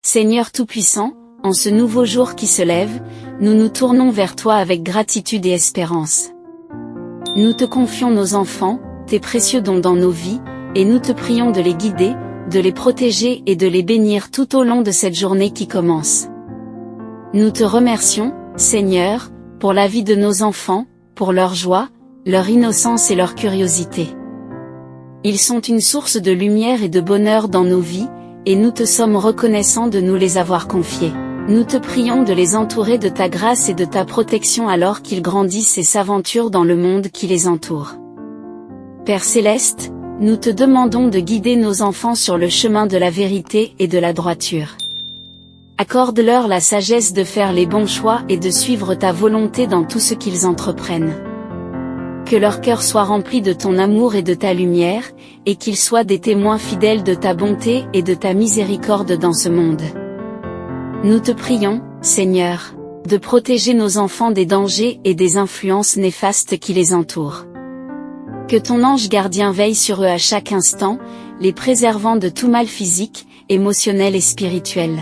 Seigneur Tout-Puissant, en ce nouveau jour qui se lève, nous nous tournons vers toi avec gratitude et espérance. Nous te confions nos enfants, tes précieux dons dans nos vies, et nous te prions de les guider, de les protéger et de les bénir tout au long de cette journée qui commence. Nous te remercions, Seigneur, pour la vie de nos enfants, pour leur joie, leur innocence et leur curiosité. Ils sont une source de lumière et de bonheur dans nos vies, et nous te sommes reconnaissants de nous les avoir confiés. Nous te prions de les entourer de ta grâce et de ta protection alors qu'ils grandissent et s'aventurent dans le monde qui les entoure. Père Céleste, nous te demandons de guider nos enfants sur le chemin de la vérité et de la droiture. Accorde-leur la sagesse de faire les bons choix et de suivre ta volonté dans tout ce qu'ils entreprennent. Que leur cœur soit rempli de ton amour et de ta lumière, et qu'ils soient des témoins fidèles de ta bonté et de ta miséricorde dans ce monde. Nous te prions, Seigneur, de protéger nos enfants des dangers et des influences néfastes qui les entourent. Que ton ange gardien veille sur eux à chaque instant, les préservant de tout mal physique, émotionnel et spirituel.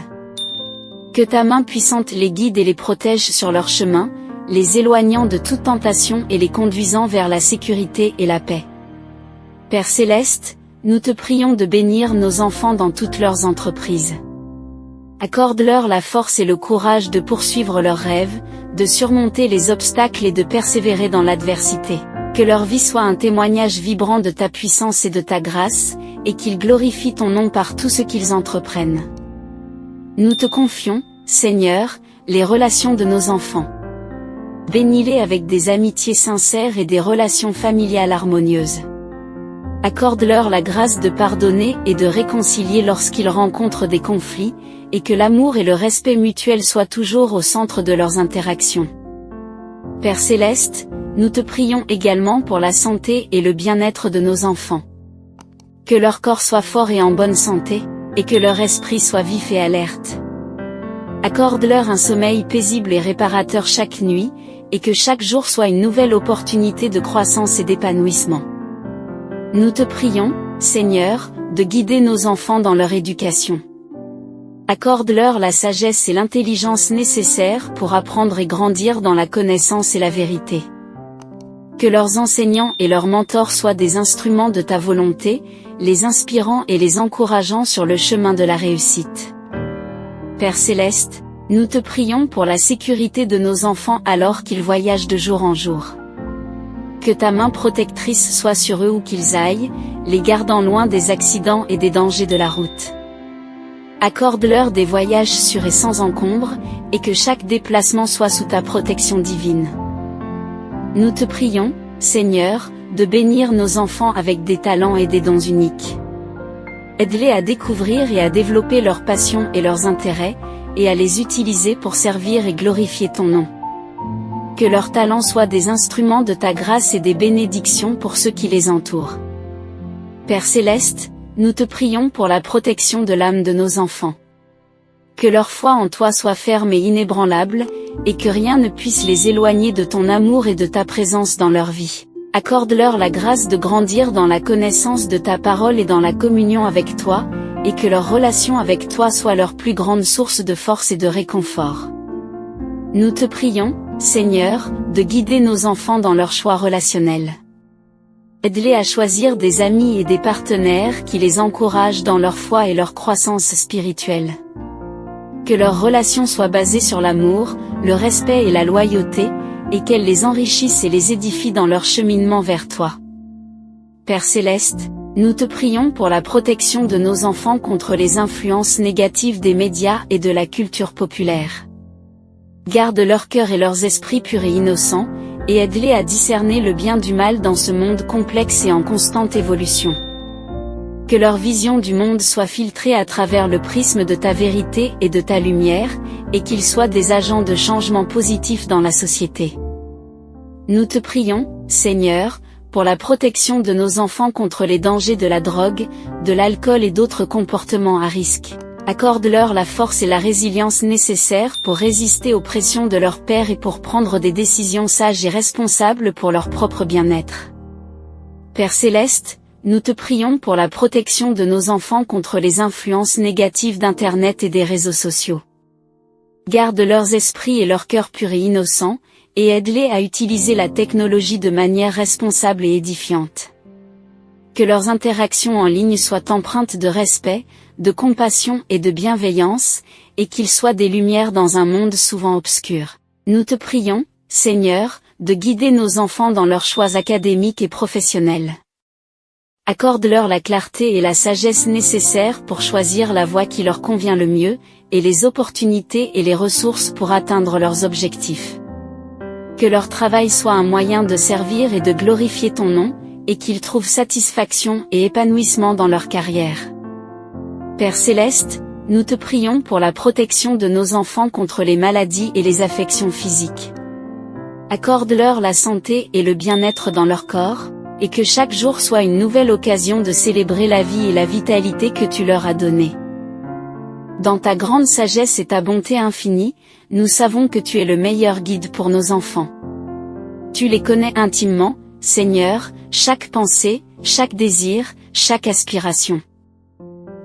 Que ta main puissante les guide et les protège sur leur chemin, les éloignant de toute tentation et les conduisant vers la sécurité et la paix. Père Céleste, nous te prions de bénir nos enfants dans toutes leurs entreprises. Accorde-leur la force et le courage de poursuivre leurs rêves, de surmonter les obstacles et de persévérer dans l'adversité. Que leur vie soit un témoignage vibrant de ta puissance et de ta grâce, et qu'ils glorifient ton nom par tout ce qu'ils entreprennent. Nous te confions, Seigneur, les relations de nos enfants. Bénis-les avec des amitiés sincères et des relations familiales harmonieuses. Accorde-leur la grâce de pardonner et de réconcilier lorsqu'ils rencontrent des conflits, et que l'amour et le respect mutuel soient toujours au centre de leurs interactions. Père Céleste, nous te prions également pour la santé et le bien-être de nos enfants. Que leur corps soit fort et en bonne santé, et que leur esprit soit vif et alerte. Accorde-leur un sommeil paisible et réparateur chaque nuit, et que chaque jour soit une nouvelle opportunité de croissance et d'épanouissement. Nous te prions, Seigneur, de guider nos enfants dans leur éducation. Accorde-leur la sagesse et l'intelligence nécessaires pour apprendre et grandir dans la connaissance et la vérité. Que leurs enseignants et leurs mentors soient des instruments de ta volonté, les inspirant et les encourageant sur le chemin de la réussite. Père Céleste, nous te prions pour la sécurité de nos enfants alors qu'ils voyagent de jour en jour. Que ta main protectrice soit sur eux où qu'ils aillent, les gardant loin des accidents et des dangers de la route. Accorde-leur des voyages sûrs et sans encombre, et que chaque déplacement soit sous ta protection divine. Nous te prions, Seigneur, de bénir nos enfants avec des talents et des dons uniques. Aide-les à découvrir et à développer leurs passions et leurs intérêts, et à les utiliser pour servir et glorifier ton nom. Que leurs talents soient des instruments de ta grâce et des bénédictions pour ceux qui les entourent. Père Céleste, nous te prions pour la protection de l'âme de nos enfants. Que leur foi en toi soit ferme et inébranlable, et que rien ne puisse les éloigner de ton amour et de ta présence dans leur vie. Accorde-leur la grâce de grandir dans la connaissance de ta parole et dans la communion avec toi, et que leur relation avec toi soit leur plus grande source de force et de réconfort. Nous te prions, Seigneur, de guider nos enfants dans leurs choix relationnels. Aide-les à choisir des amis et des partenaires qui les encouragent dans leur foi et leur croissance spirituelle. Que leurs relations soient basées sur l'amour, le respect et la loyauté, et qu'elles les enrichissent et les édifient dans leur cheminement vers toi. Père Céleste, nous te prions pour la protection de nos enfants contre les influences négatives des médias et de la culture populaire. Garde leur cœur et leurs esprits purs et innocents, et aide-les à discerner le bien du mal dans ce monde complexe et en constante évolution. Que leur vision du monde soit filtrée à travers le prisme de ta vérité et de ta lumière, et qu'ils soient des agents de changement positif dans la société. Nous te prions, Seigneur, pour la protection de nos enfants contre les dangers de la drogue, de l'alcool et d'autres comportements à risque. Accorde-leur la force et la résilience nécessaires pour résister aux pressions de leurs pairs et pour prendre des décisions sages et responsables pour leur propre bien-être. Père Céleste, nous te prions pour la protection de nos enfants contre les influences négatives d'Internet et des réseaux sociaux. Garde leurs esprits et leurs cœurs purs et innocents, et aide-les à utiliser la technologie de manière responsable et édifiante. Que leurs interactions en ligne soient empreintes de respect, de compassion et de bienveillance, et qu'ils soient des lumières dans un monde souvent obscur. Nous te prions, Seigneur, de guider nos enfants dans leurs choix académiques et professionnels. Accorde-leur la clarté et la sagesse nécessaires pour choisir la voie qui leur convient le mieux, et les opportunités et les ressources pour atteindre leurs objectifs. Que leur travail soit un moyen de servir et de glorifier ton nom, et qu'ils trouvent satisfaction et épanouissement dans leur carrière. Père Céleste, nous te prions pour la protection de nos enfants contre les maladies et les affections physiques. Accorde-leur la santé et le bien-être dans leur corps, et que chaque jour soit une nouvelle occasion de célébrer la vie et la vitalité que tu leur as donnée. Dans ta grande sagesse et ta bonté infinie, nous savons que tu es le meilleur guide pour nos enfants. Tu les connais intimement, Seigneur, chaque pensée, chaque désir, chaque aspiration.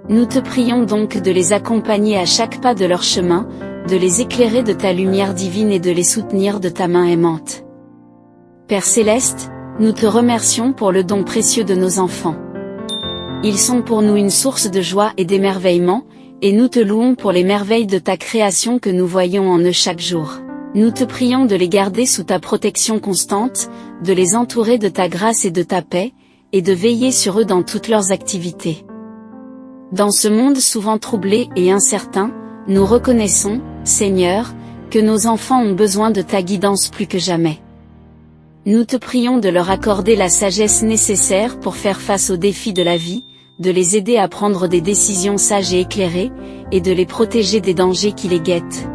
Nous te prions donc de les accompagner à chaque pas de leur chemin, de les éclairer de ta lumière divine et de les soutenir de ta main aimante. Père Céleste, nous te remercions pour le don précieux de nos enfants. Ils sont pour nous une source de joie et d'émerveillement, et nous te louons pour les merveilles de ta création que nous voyons en eux chaque jour. Nous te prions de les garder sous ta protection constante, de les entourer de ta grâce et de ta paix, et de veiller sur eux dans toutes leurs activités. Dans ce monde souvent troublé et incertain, nous reconnaissons, Seigneur, que nos enfants ont besoin de ta guidance plus que jamais. Nous te prions de leur accorder la sagesse nécessaire pour faire face aux défis de la vie, de les aider à prendre des décisions sages et éclairées, et de les protéger des dangers qui les guettent.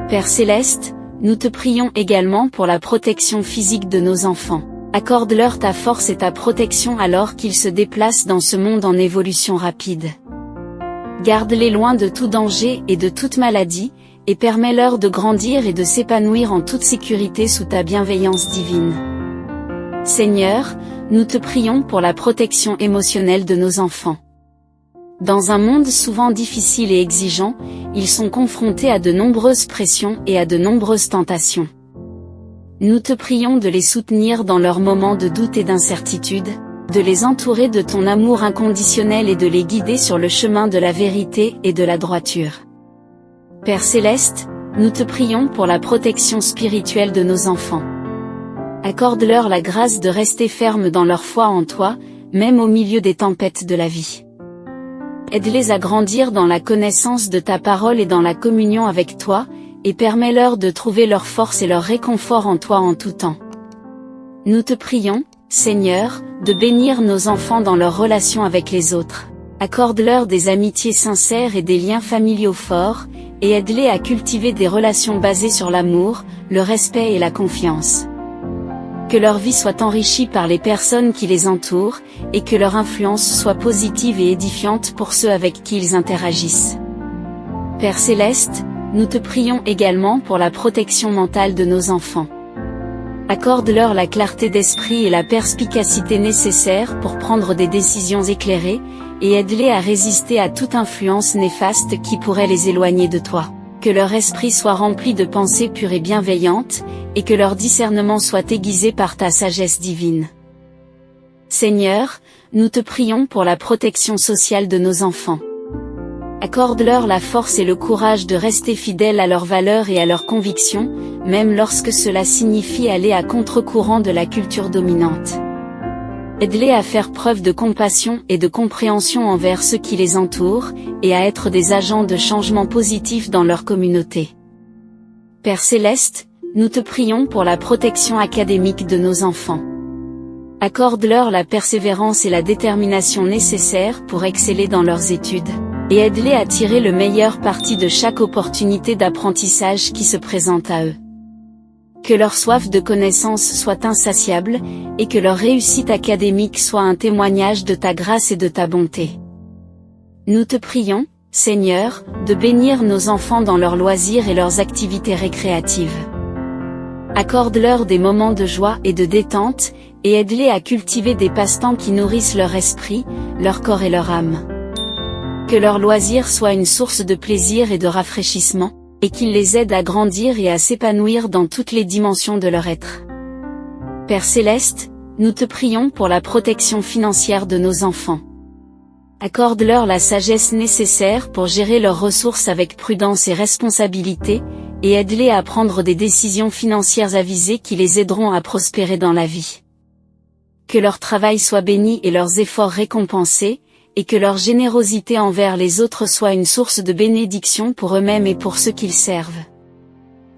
Père Céleste, nous te prions également pour la protection physique de nos enfants. Accorde-leur ta force et ta protection alors qu'ils se déplacent dans ce monde en évolution rapide. Garde-les loin de tout danger et de toute maladie, et permets-leur de grandir et de s'épanouir en toute sécurité sous ta bienveillance divine. Seigneur, nous te prions pour la protection émotionnelle de nos enfants. Dans un monde souvent difficile et exigeant, ils sont confrontés à de nombreuses pressions et à de nombreuses tentations. Nous te prions de les soutenir dans leurs moments de doute et d'incertitude, de les entourer de ton amour inconditionnel et de les guider sur le chemin de la vérité et de la droiture. Père Céleste, nous te prions pour la protection spirituelle de nos enfants. Accorde-leur la grâce de rester fermes dans leur foi en toi, même au milieu des tempêtes de la vie. Aide-les à grandir dans la connaissance de ta parole et dans la communion avec toi, et permets-leur de trouver leur force et leur réconfort en toi en tout temps. Nous te prions, Seigneur, de bénir nos enfants dans leurs relations avec les autres. Accorde-leur des amitiés sincères et des liens familiaux forts, et aide-les à cultiver des relations basées sur l'amour, le respect et la confiance. Que leur vie soit enrichie par les personnes qui les entourent, et que leur influence soit positive et édifiante pour ceux avec qui ils interagissent. Père Céleste, nous te prions également pour la protection mentale de nos enfants. Accorde-leur la clarté d'esprit et la perspicacité nécessaires pour prendre des décisions éclairées, et aide-les à résister à toute influence néfaste qui pourrait les éloigner de toi. Que leur esprit soit rempli de pensées pures et bienveillantes, et que leur discernement soit aiguisé par ta sagesse divine. Seigneur, nous te prions pour la protection sociale de nos enfants. Accorde-leur la force et le courage de rester fidèles à leurs valeurs et à leurs convictions, même lorsque cela signifie aller à contre-courant de la culture dominante. Aide-les à faire preuve de compassion et de compréhension envers ceux qui les entourent, et à être des agents de changement positif dans leur communauté. Père Céleste, nous te prions pour la protection académique de nos enfants. Accorde-leur la persévérance et la détermination nécessaires pour exceller dans leurs études, et aide-les à tirer le meilleur parti de chaque opportunité d'apprentissage qui se présente à eux. Que leur soif de connaissance soit insatiable, et que leur réussite académique soit un témoignage de ta grâce et de ta bonté. Nous te prions, Seigneur, de bénir nos enfants dans leurs loisirs et leurs activités récréatives. Accorde-leur des moments de joie et de détente, et aide-les à cultiver des passe-temps qui nourrissent leur esprit, leur corps et leur âme. Que leurs loisirs soient une source de plaisir et de rafraîchissement, et qu'ils les aident à grandir et à s'épanouir dans toutes les dimensions de leur être. Père Céleste, nous te prions pour la protection financière de nos enfants. Accorde-leur la sagesse nécessaire pour gérer leurs ressources avec prudence et responsabilité, et aide-les à prendre des décisions financières avisées qui les aideront à prospérer dans la vie. Que leur travail soit béni et leurs efforts récompensés, et que leur générosité envers les autres soit une source de bénédiction pour eux-mêmes et pour ceux qu'ils servent.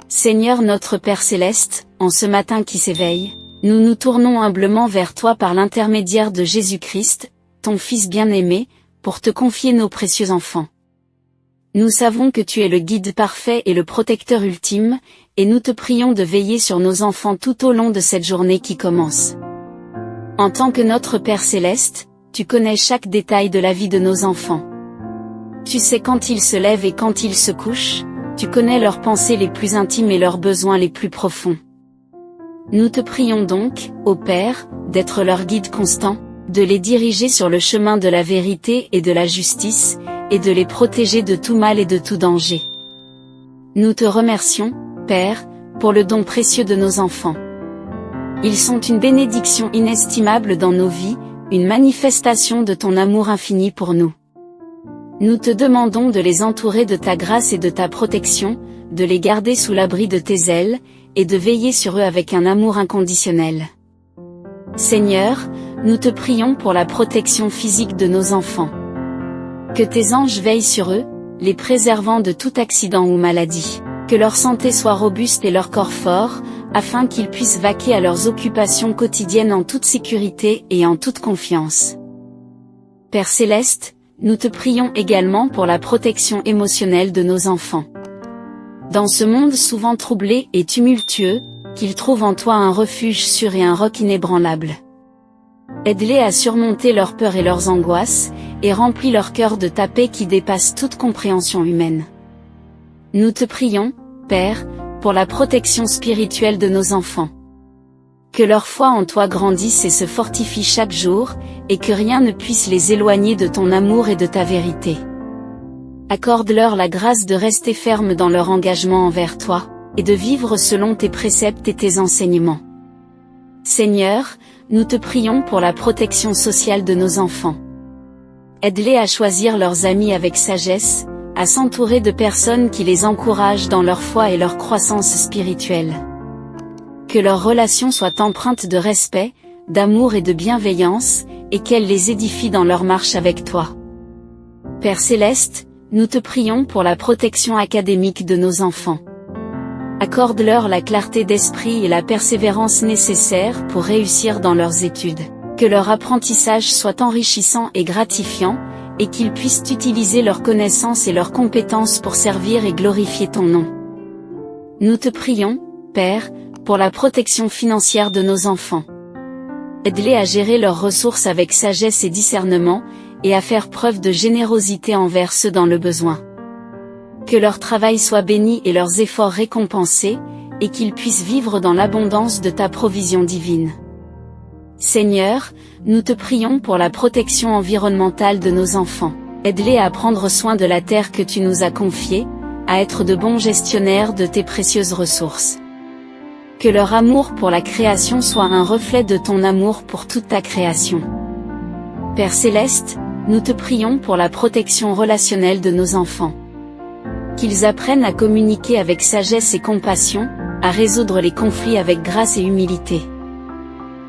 Seigneur notre Père Céleste, en ce matin qui s'éveille, nous nous tournons humblement vers toi par l'intermédiaire de Jésus-Christ, ton Fils bien-aimé, pour te confier nos précieux enfants. Nous savons que tu es le guide parfait et le protecteur ultime, et nous te prions de veiller sur nos enfants tout au long de cette journée qui commence. En tant que notre Père Céleste, tu connais chaque détail de la vie de nos enfants. Tu sais quand ils se lèvent et quand ils se couchent, tu connais leurs pensées les plus intimes et leurs besoins les plus profonds. Nous te prions donc, ô Père, d'être leur guide constant, de les diriger sur le chemin de la vérité et de la justice, et de les protéger de tout mal et de tout danger. Nous te remercions, Père, pour le don précieux de nos enfants. Ils sont une bénédiction inestimable dans nos vies, une manifestation de ton amour infini pour nous. Nous te demandons de les entourer de ta grâce et de ta protection, de les garder sous l'abri de tes ailes, et de veiller sur eux avec un amour inconditionnel. Seigneur, nous te prions pour la protection physique de nos enfants. Que tes anges veillent sur eux, les préservant de tout accident ou maladie. Que leur santé soit robuste et leur corps fort, afin qu'ils puissent vaquer à leurs occupations quotidiennes en toute sécurité et en toute confiance. Père Céleste, nous te prions également pour la protection émotionnelle de nos enfants. Dans ce monde souvent troublé et tumultueux, qu'ils trouvent en toi un refuge sûr et un roc inébranlable. Aide-les à surmonter leurs peurs et leurs angoisses, et remplis leur cœur de ta paix qui dépasse toute compréhension humaine. Nous te prions, Père, pour la protection spirituelle de nos enfants. Que leur foi en toi grandisse et se fortifie chaque jour, et que rien ne puisse les éloigner de ton amour et de ta vérité. Accorde-leur la grâce de rester fermes dans leur engagement envers toi, et de vivre selon tes préceptes et tes enseignements. Seigneur, nous te prions pour la protection sociale de nos enfants. Aide-les à choisir leurs amis avec sagesse, à s'entourer de personnes qui les encouragent dans leur foi et leur croissance spirituelle. Que leurs relations soient empreintes de respect, d'amour et de bienveillance, et qu'elles les édifient dans leur marche avec toi. Père Céleste, nous te prions pour la protection académique de nos enfants. Accorde-leur la clarté d'esprit et la persévérance nécessaires pour réussir dans leurs études. Que leur apprentissage soit enrichissant et gratifiant, et qu'ils puissent utiliser leurs connaissances et leurs compétences pour servir et glorifier ton nom. Nous te prions, Père, pour la protection financière de nos enfants. Aide-les à gérer leurs ressources avec sagesse et discernement, et à faire preuve de générosité envers ceux dans le besoin. Que leur travail soit béni et leurs efforts récompensés, et qu'ils puissent vivre dans l'abondance de ta provision divine. Seigneur, nous te prions pour la protection environnementale de nos enfants. Aide-les à prendre soin de la terre que tu nous as confiée, à être de bons gestionnaires de tes précieuses ressources. Que leur amour pour la création soit un reflet de ton amour pour toute ta création. Père Céleste, nous te prions pour la protection relationnelle de nos enfants. Qu'ils apprennent à communiquer avec sagesse et compassion, à résoudre les conflits avec grâce et humilité.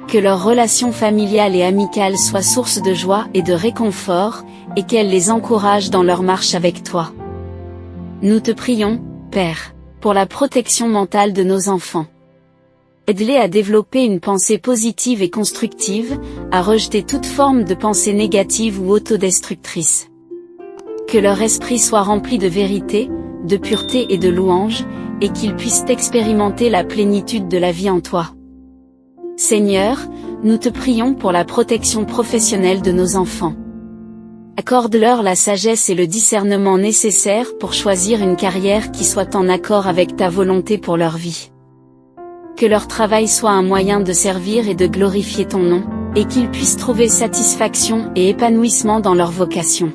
Que leurs relations familiales et amicales soient source de joie et de réconfort, et qu'elles les encouragent dans leur marche avec toi. Nous te prions, Père, pour la protection mentale de nos enfants. Aide-les à développer une pensée positive et constructive, à rejeter toute forme de pensée négative ou autodestructrice. Que leur esprit soit rempli de vérité, de pureté et de louange, et qu'ils puissent expérimenter la plénitude de la vie en toi. Seigneur, nous te prions pour la protection professionnelle de nos enfants. Accorde-leur la sagesse et le discernement nécessaires pour choisir une carrière qui soit en accord avec ta volonté pour leur vie. Que leur travail soit un moyen de servir et de glorifier ton nom, et qu'ils puissent trouver satisfaction et épanouissement dans leur vocation.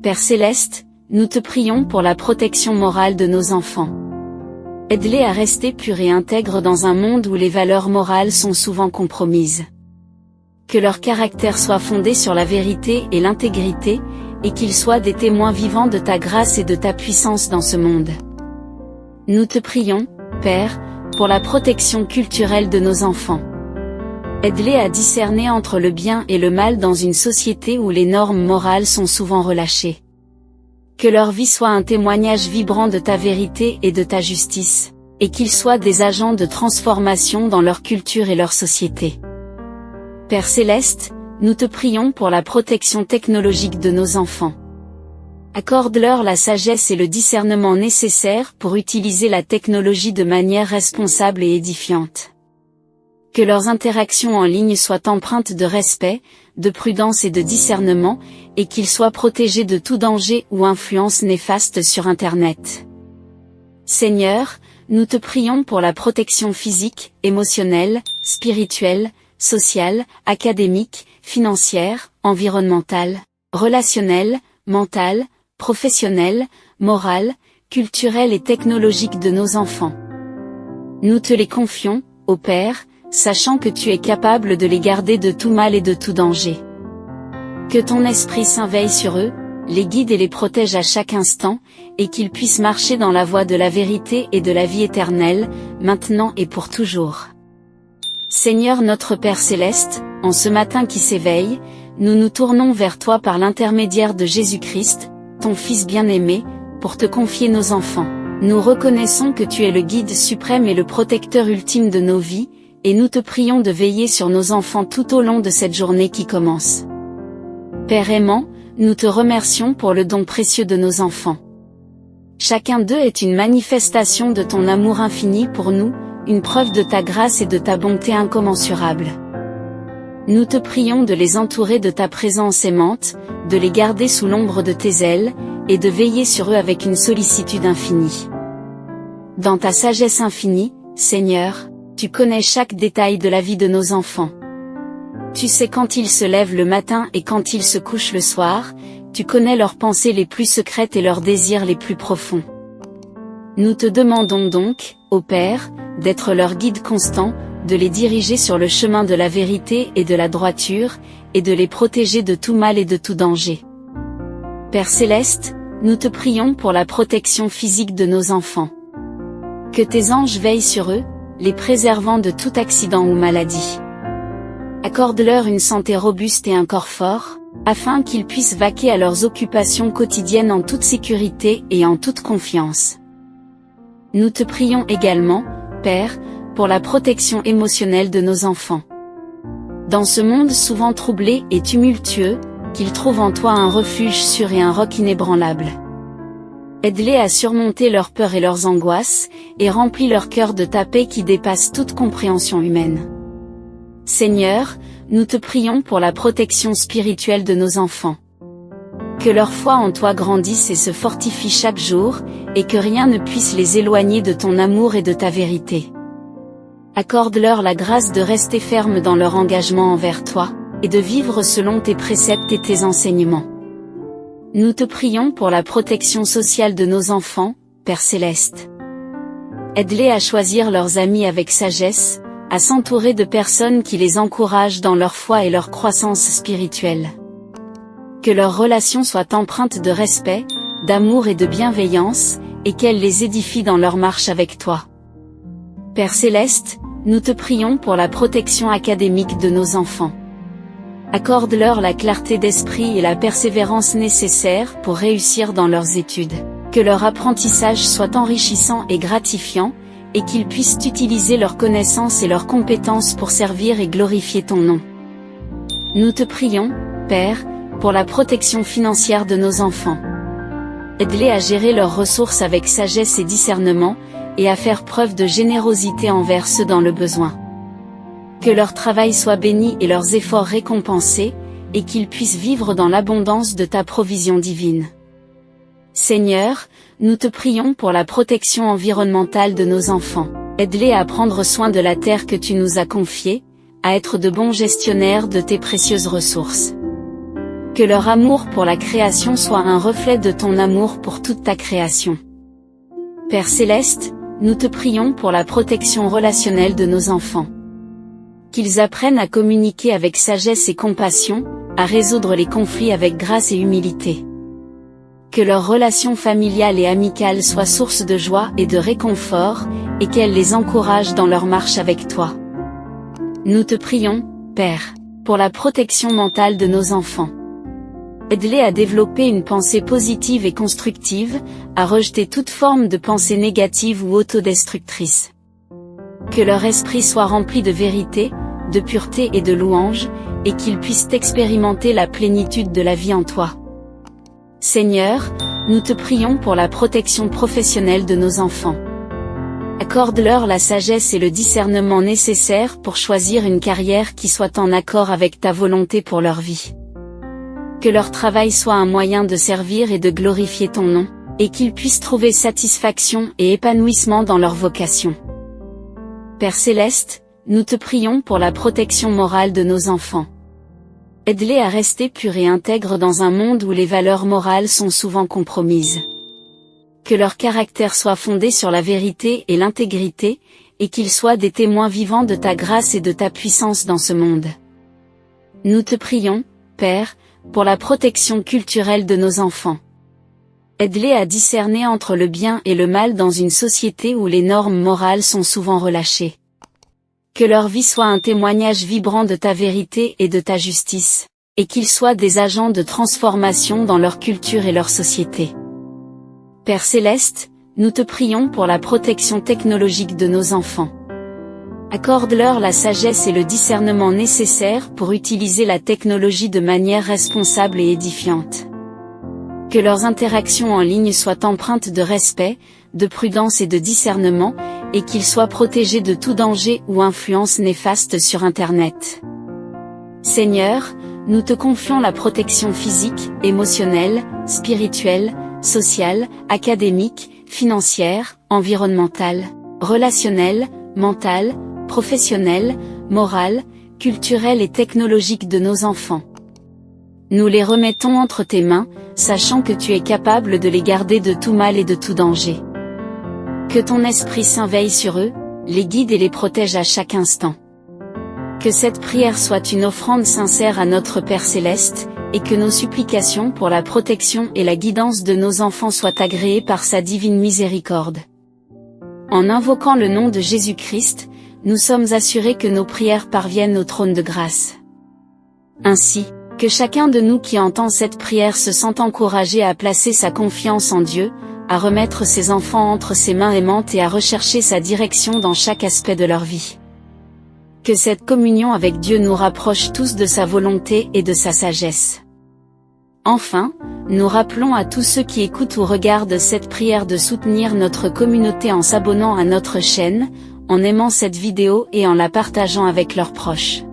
Père Céleste, nous te prions pour la protection morale de nos enfants. Aide-les à rester purs et intègres dans un monde où les valeurs morales sont souvent compromises. Que leur caractère soit fondé sur la vérité et l'intégrité, et qu'ils soient des témoins vivants de ta grâce et de ta puissance dans ce monde. Nous te prions, Père, pour la protection culturelle de nos enfants. Aide-les à discerner entre le bien et le mal dans une société où les normes morales sont souvent relâchées. Que leur vie soit un témoignage vibrant de ta vérité et de ta justice, et qu'ils soient des agents de transformation dans leur culture et leur société. Père Céleste, nous te prions pour la protection technologique de nos enfants. Accorde-leur la sagesse et le discernement nécessaires pour utiliser la technologie de manière responsable et édifiante. Que leurs interactions en ligne soient empreintes de respect, de prudence et de discernement, et qu'ils soient protégés de tout danger ou influence néfaste sur Internet. Seigneur, nous te prions pour la protection physique, émotionnelle, spirituelle, sociale, académique, financière, environnementale, relationnelle, mentale, professionnelle, morale, culturelle et technologique de nos enfants. Nous te les confions, ô Père, sachant que tu es capable de les garder de tout mal et de tout danger. Que ton Esprit Saint veille sur eux, les guide et les protège à chaque instant, et qu'ils puissent marcher dans la voie de la vérité et de la vie éternelle, maintenant et pour toujours. Seigneur notre Père Céleste, en ce matin qui s'éveille, nous nous tournons vers toi par l'intermédiaire de Jésus-Christ, ton Fils bien-aimé, pour te confier nos enfants. Nous reconnaissons que tu es le guide suprême et le protecteur ultime de nos vies, et nous te prions de veiller sur nos enfants tout au long de cette journée qui commence. Père aimant, nous te remercions pour le don précieux de nos enfants. Chacun d'eux est une manifestation de ton amour infini pour nous, une preuve de ta grâce et de ta bonté incommensurable. Nous te prions de les entourer de ta présence aimante, de les garder sous l'ombre de tes ailes, et de veiller sur eux avec une sollicitude infinie. Dans ta sagesse infinie, Seigneur, tu connais chaque détail de la vie de nos enfants. Tu sais quand ils se lèvent le matin et quand ils se couchent le soir, tu connais leurs pensées les plus secrètes et leurs désirs les plus profonds. Nous te demandons donc, ô Père, d'être leur guide constant, de les diriger sur le chemin de la vérité et de la droiture, et de les protéger de tout mal et de tout danger. Père Céleste, nous te prions pour la protection physique de nos enfants. Que tes anges veillent sur eux, les préservant de tout accident ou maladie. Accorde-leur une santé robuste et un corps fort, afin qu'ils puissent vaquer à leurs occupations quotidiennes en toute sécurité et en toute confiance. Nous te prions également, Père, pour la protection émotionnelle de nos enfants. Dans ce monde souvent troublé et tumultueux, qu'ils trouvent en toi un refuge sûr et un roc inébranlable. Aide-les à surmonter leurs peurs et leurs angoisses, et remplis leur cœur de ta paix qui dépasse toute compréhension humaine. Seigneur, nous te prions pour la protection spirituelle de nos enfants. Que leur foi en toi grandisse et se fortifie chaque jour, et que rien ne puisse les éloigner de ton amour et de ta vérité. Accorde-leur la grâce de rester fermes dans leur engagement envers toi, et de vivre selon tes préceptes et tes enseignements. Nous te prions pour la protection sociale de nos enfants, Père Céleste. Aide-les à choisir leurs amis avec sagesse, à s'entourer de personnes qui les encouragent dans leur foi et leur croissance spirituelle. Que leurs relations soient empreintes de respect, d'amour et de bienveillance, et qu'elles les édifient dans leur marche avec toi. Père Céleste, nous te prions pour la protection académique de nos enfants. Accorde-leur la clarté d'esprit et la persévérance nécessaires pour réussir dans leurs études. Que leur apprentissage soit enrichissant et gratifiant, et qu'ils puissent utiliser leurs connaissances et leurs compétences pour servir et glorifier ton nom. Nous te prions, Père, pour la protection financière de nos enfants. Aide-les à gérer leurs ressources avec sagesse et discernement, et à faire preuve de générosité envers ceux dans le besoin. Que leur travail soit béni et leurs efforts récompensés, et qu'ils puissent vivre dans l'abondance de ta provision divine. Seigneur, nous te prions pour la protection environnementale de nos enfants. Aide-les à prendre soin de la terre que tu nous as confiée, à être de bons gestionnaires de tes précieuses ressources. Que leur amour pour la création soit un reflet de ton amour pour toute ta création. Père Céleste, nous te prions pour la protection relationnelle de nos enfants. Qu'ils apprennent à communiquer avec sagesse et compassion, à résoudre les conflits avec grâce et humilité. Que leur relation familiale et amicale soit source de joie et de réconfort, et qu'elle les encourage dans leur marche avec toi. Nous te prions, Père, pour la protection mentale de nos enfants. Aide-les à développer une pensée positive et constructive, à rejeter toute forme de pensée négative ou autodestructrice. Que leur esprit soit rempli de vérité, de pureté et de louange, et qu'ils puissent expérimenter la plénitude de la vie en toi. Seigneur, nous te prions pour la protection professionnelle de nos enfants. Accorde-leur la sagesse et le discernement nécessaires pour choisir une carrière qui soit en accord avec ta volonté pour leur vie. Que leur travail soit un moyen de servir et de glorifier ton nom, et qu'ils puissent trouver satisfaction et épanouissement dans leur vocation. Père Céleste, nous te prions pour la protection morale de nos enfants. Aide-les à rester purs et intègres dans un monde où les valeurs morales sont souvent compromises. Que leur caractère soit fondé sur la vérité et l'intégrité, et qu'ils soient des témoins vivants de ta grâce et de ta puissance dans ce monde. Nous te prions, Père, pour la protection culturelle de nos enfants. Aide-les à discerner entre le bien et le mal dans une société où les normes morales sont souvent relâchées. Que leur vie soit un témoignage vibrant de ta vérité et de ta justice, et qu'ils soient des agents de transformation dans leur culture et leur société. Père Céleste, nous te prions pour la protection technologique de nos enfants. Accorde-leur la sagesse et le discernement nécessaires pour utiliser la technologie de manière responsable et édifiante. Que leurs interactions en ligne soient empreintes de respect, de prudence et de discernement, et qu'ils soient protégés de tout danger ou influence néfaste sur Internet. Seigneur, nous te confions la protection physique, émotionnelle, spirituelle, sociale, académique, financière, environnementale, relationnelle, mentale, professionnelle, morale, culturelle et technologique de nos enfants. Nous les remettons entre tes mains, sachant que tu es capable de les garder de tout mal et de tout danger. Que ton Esprit Saint veille sur eux, les guide et les protège à chaque instant. Que cette prière soit une offrande sincère à notre Père Céleste, et que nos supplications pour la protection et la guidance de nos enfants soient agréées par sa divine miséricorde. En invoquant le nom de Jésus-Christ, nous sommes assurés que nos prières parviennent au trône de grâce. Ainsi, que chacun de nous qui entend cette prière se sente encouragé à placer sa confiance en Dieu, à remettre ses enfants entre ses mains aimantes et à rechercher sa direction dans chaque aspect de leur vie. Que cette communion avec Dieu nous rapproche tous de sa volonté et de sa sagesse. Enfin, nous rappelons à tous ceux qui écoutent ou regardent cette prière de soutenir notre communauté en s'abonnant à notre chaîne, en aimant cette vidéo et en la partageant avec leurs proches.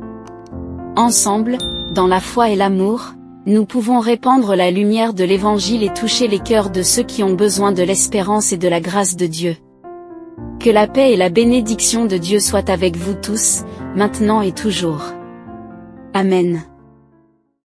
Ensemble, dans la foi et l'amour, nous pouvons répandre la lumière de l'Évangile et toucher les cœurs de ceux qui ont besoin de l'espérance et de la grâce de Dieu. Que la paix et la bénédiction de Dieu soient avec vous tous, maintenant et toujours. Amen.